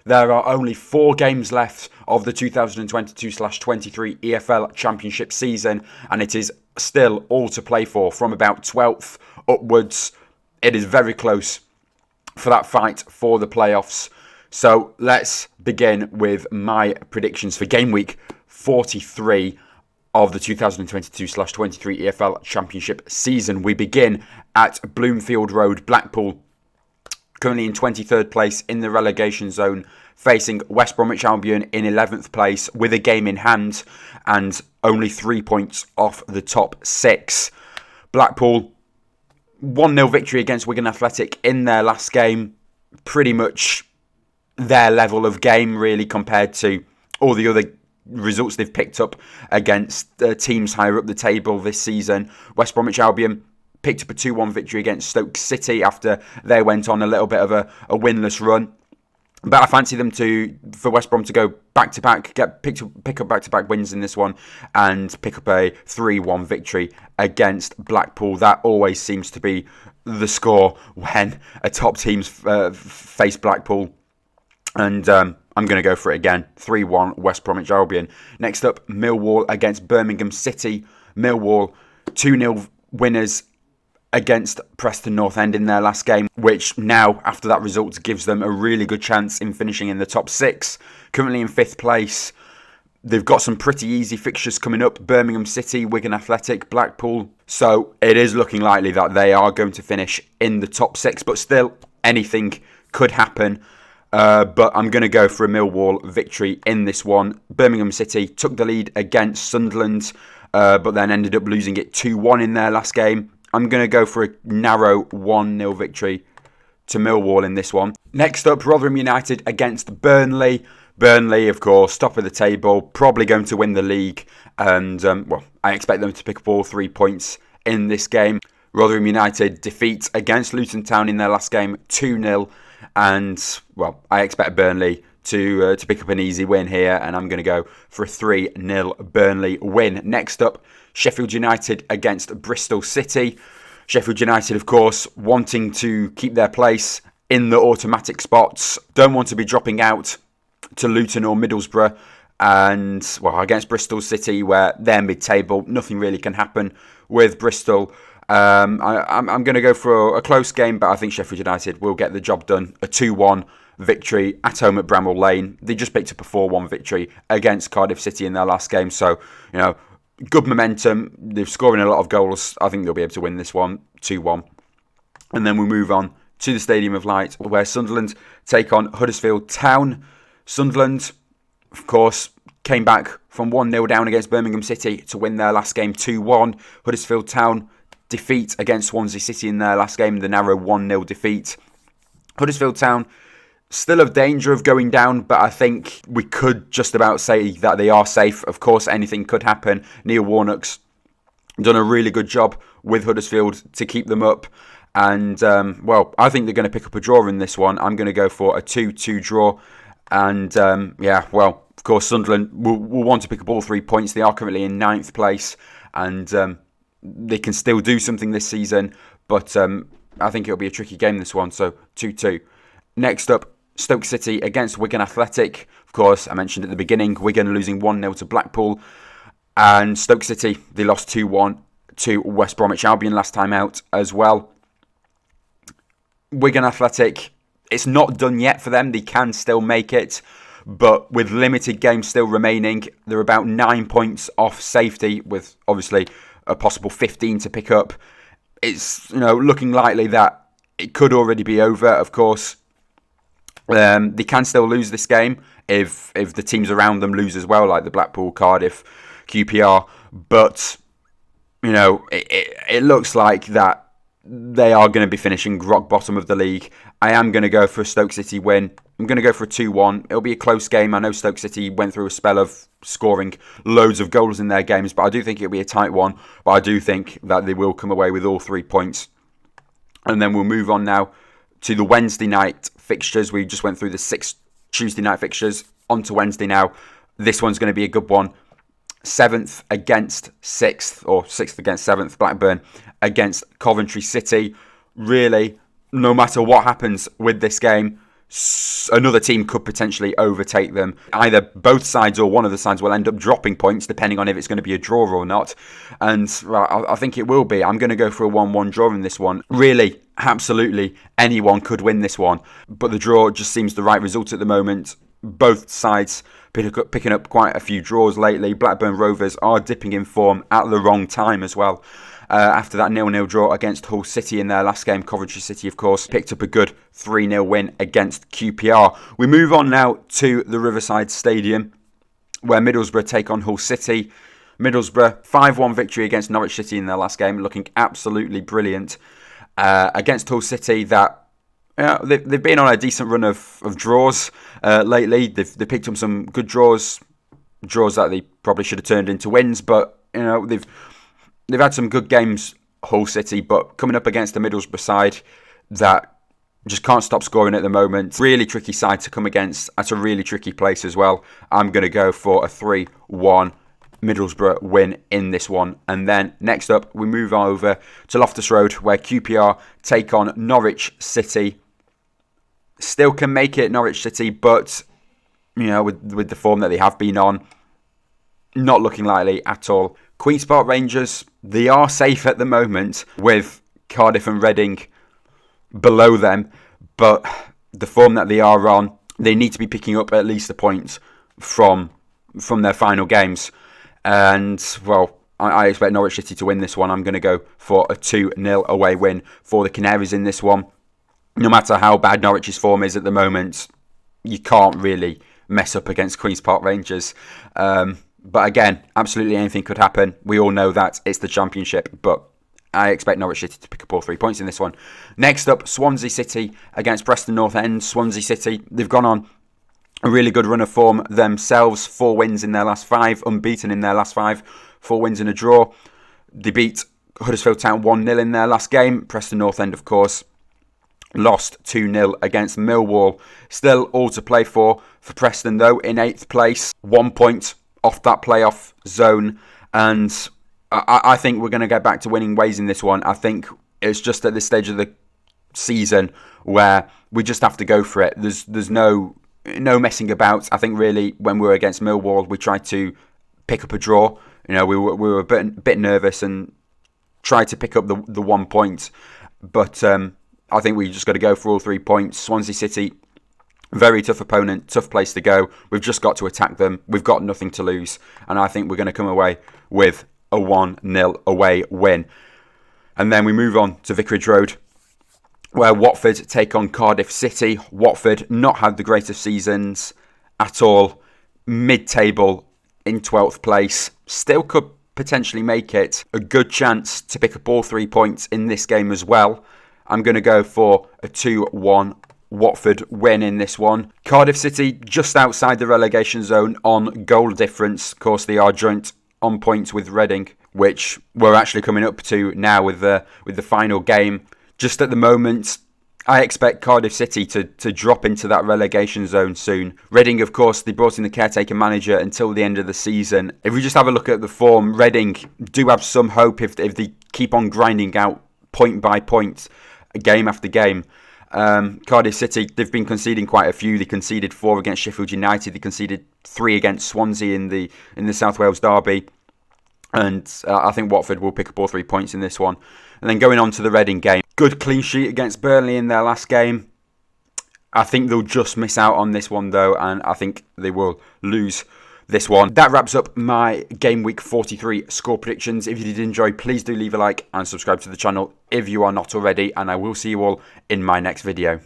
There are only 4 games left of the 2022/23 EFL Championship season, and it is still all to play for from about 12th upwards. It is very close for that fight for the playoffs. So let's begin with my predictions for game week 43 of the 2022/23 EFL Championship season. We begin at Bloomfield Road, Blackpool, currently in 23rd place in the relegation zone, facing West Bromwich Albion in 11th place with a game in hand and only 3 points off the top 6. Blackpool, 1-0 victory against Wigan Athletic in their last game. Pretty much their level of game, really, compared to all the other results they've picked up against teams higher up the table this season. West Bromwich Albion picked up a 2-1 victory against Stoke City after they went on a little bit of a winless run. But I fancy them for West Brom to go back-to-back, pick up back-to-back wins in this one and pick up a 3-1 victory against Blackpool. That always seems to be the score when a top teams face Blackpool. And I'm going to go for it again. 3-1 West Bromwich Albion. Next up, Millwall against Birmingham City. Millwall 2-0 winners against Preston North End in their last game, which now, after that result, gives them a really good chance in finishing in the top 6. Currently in 5th place. They've got some pretty easy fixtures coming up. Birmingham City, Wigan Athletic, Blackpool. So it is looking likely that they are going to finish in the top 6, but still, anything could happen. But I'm going to go for a Millwall victory in this one. Birmingham City took the lead against Sunderland, but then ended up losing it 2-1 in their last game. I'm going to go for a narrow 1-0 victory to Millwall in this one. Next up, Rotherham United against Burnley. Burnley, of course, top of the table, probably going to win the league. And, I expect them to pick up all 3 points in this game. Rotherham United defeat against Luton Town in their last game, 2-0. And, I expect Burnley to pick up an easy win here. And I'm going to go for a 3-0 Burnley win. Next up, Sheffield United against Bristol City. Sheffield United, of course, wanting to keep their place in the automatic spots. Don't want to be dropping out to Luton or Middlesbrough. And, against Bristol City, where they're mid-table, nothing really can happen with Bristol. I'm going to go for a close game, but I think Sheffield United will get the job done. A 2-1 victory at home at Bramall Lane. They just picked up a 4-1 victory against Cardiff City in their last game. So, good momentum. They're scoring a lot of goals. I think they'll be able to win this one, 2-1. And then we move on to the Stadium of Light, where Sunderland take on Huddersfield Town. Sunderland, of course, came back from 1-0 down against Birmingham City to win their last game 2-1. Huddersfield Town defeat against Swansea City in their last game, the narrow 1-0 defeat. Huddersfield Town still of danger of going down, but I think we could just about say that they are safe. Of course, anything could happen. Neil Warnock's done a really good job with Huddersfield to keep them up. And, I think they're going to pick up a draw in this one. I'm going to go for a 2-2 draw. And, of course, Sunderland will want to pick up all 3 points. They are currently in 9th place. And they can still do something this season. But I think it'll be a tricky game, this one. So, 2-2. Next up, Stoke City against Wigan Athletic. Of course, I mentioned at the beginning, Wigan losing 1-0 to Blackpool. And Stoke City, they lost 2-1 to West Bromwich Albion last time out as well. Wigan Athletic, it's not done yet for them. They can still make it. But with limited games still remaining, they're about 9 points off safety with obviously a possible 15 to pick up. It's looking likely that it could already be over, of course. They can still lose this game if the teams around them lose as well, like the Blackpool, Cardiff, QPR. But, it looks like that they are going to be finishing rock bottom of the league. I am going to go for a Stoke City win. I'm going to go for a 2-1. It'll be a close game. I know Stoke City went through a spell of scoring loads of goals in their games, but I do think it'll be a tight one. But I do think that they will come away with all 3 points. And then we'll move on now to the Wednesday night fixtures. We just went through the 6 Tuesday night fixtures. On to Wednesday now. This one's going to be a good one. 7th against 6th, or 6th against 7th, Blackburn against Coventry City. Really, no matter what happens with this game, another team could potentially overtake them. Either both sides or one of the sides will end up dropping points, depending on if it's going to be a draw or not. And well, I think it will be. I'm going to go for a 1-1 draw in this one. Really, absolutely, anyone could win this one. But the draw just seems the right result at the moment. Both sides picking up quite a few draws lately. Blackburn Rovers are dipping in form at the wrong time as well. After that 0-0 draw against Hull City in their last game, Coventry City, of course, picked up a good 3-0 win against QPR. We move on now to the Riverside Stadium, where Middlesbrough take on Hull City. Middlesbrough, 5-1 victory against Norwich City in their last game, looking absolutely brilliant. Against Hull City, they've been on a decent run of draws lately. They've picked up some good draws that they probably should have turned into wins, but they've had some good games, Hull City, but coming up against the Middlesbrough side that just can't stop scoring at the moment. Really tricky side to come against at a really tricky place as well. I'm going to go for a 3-1 Middlesbrough win in this one. And then next up, we move over to Loftus Road, where QPR take on Norwich City. Still can make it, Norwich City, but with the form that they have been on, not looking likely at all. Queen's Park Rangers, they are safe at the moment with Cardiff and Reading below them, but the form that they are on, they need to be picking up at least a point from their final games. And, well, I expect Norwich City to win this one. I'm going to go for a 2-0 away win for the Canaries in this one. No matter how bad Norwich's form is at the moment, you can't really mess up against Queen's Park Rangers. But again, absolutely anything could happen. We all know that it's the Championship, but I expect Norwich City to pick up all 3 points in this one. Next up, Swansea City against Preston North End. Swansea City, they've gone on a really good run of form themselves. 4 wins in their last 5, unbeaten in their last 5, 4 wins and a draw. They beat Huddersfield Town 1-0 in their last game. Preston North End, of course, lost 2-0 against Millwall. Still all to play for Preston, though, in 8th place. 1 point off that playoff zone, and I think we're going to get back to winning ways in this one. I think it's just at this stage of the season where we just have to go for it. There's no messing about. I think really when we were against Millwall, we tried to pick up a draw. We were a bit nervous and tried to pick up the 1 point, but I think we just got to go for all 3 points. Swansea City, very tough opponent, tough place to go. We've just got to attack them. We've got nothing to lose. And I think we're going to come away with a 1-0 away win. And then we move on to Vicarage Road, where Watford take on Cardiff City. Watford not had the greatest seasons at all. Mid-table in 12th place. Still could potentially make it. A good chance to pick up all 3 points in this game as well. I'm going to go for a 2-1 Watford win in this one. Cardiff City just outside the relegation zone on goal difference. Of course, they are joint on points with Reading, which we're actually coming up to now with the final game. Just at the moment, I expect Cardiff City to drop into that relegation zone soon. Reading, of course, they brought in the caretaker manager until the end of the season. If we just have a look at the form, Reading do have some hope if they keep on grinding out point by point, game after game. Cardiff City, they've been conceding quite a few. They conceded 4 against Sheffield United. They conceded 3 against Swansea in the South Wales derby. And I think Watford will pick up all 3 points in this one. And then going on to the Reading game. Good clean sheet against Burnley in their last game. I think they'll just miss out on this one though, and I think they will lose this one. That wraps up my Game Week 43 score predictions. If you did enjoy, please do leave a like and subscribe to the channel if you are not already, and I will see you all in my next video.